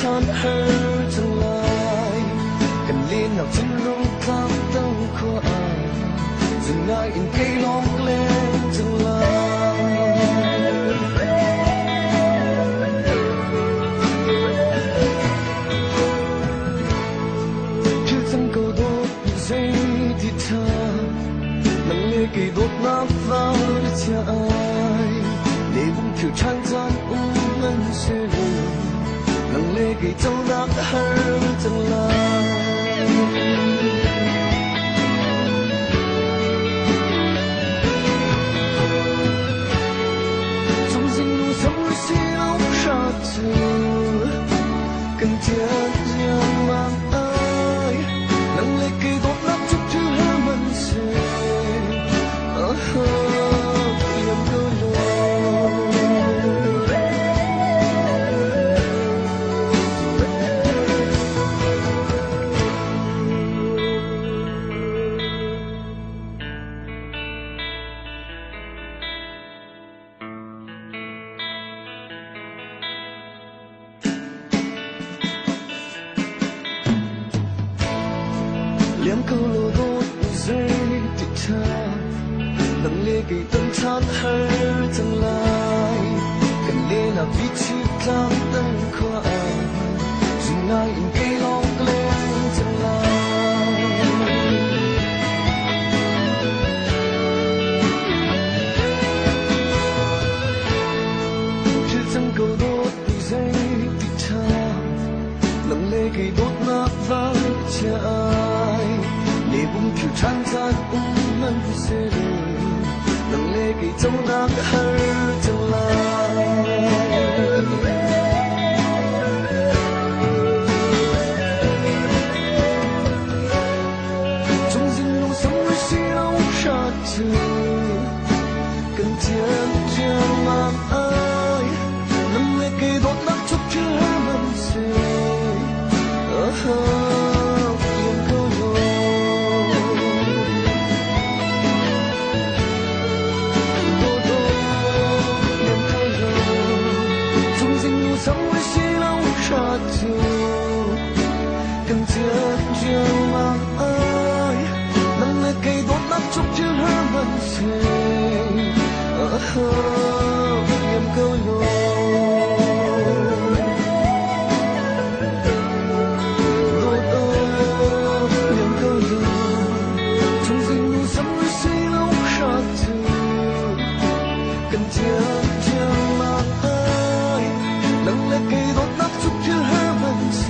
than hơn tương lai cần liên nào chân lung tham tâm của ai dừng ai in cây long lên tương lai chưa曾够多谁的他能力给多那方的家爱你不去参战我们是人能力给走那很tương lai从心路上的喜怒杀子更坚强吗爱能力给多那出去和门是两口路都谁的他能力给灯塔和tương lai cần lên là vị trí tham灯快dừng ai in cây long lên tương lai chưa曾够多谁的他能力给多那方家爱你不去参战我们是人能力给走那个很tương lai从心路上的喜怒杀子更坚强吗爱能力给多那出去和门是更坚强吗爱能力给多那足之和门谁em câu lối em câu lối从心路上的喜怒杀子更坚强吗爱能力给多那足之和门谁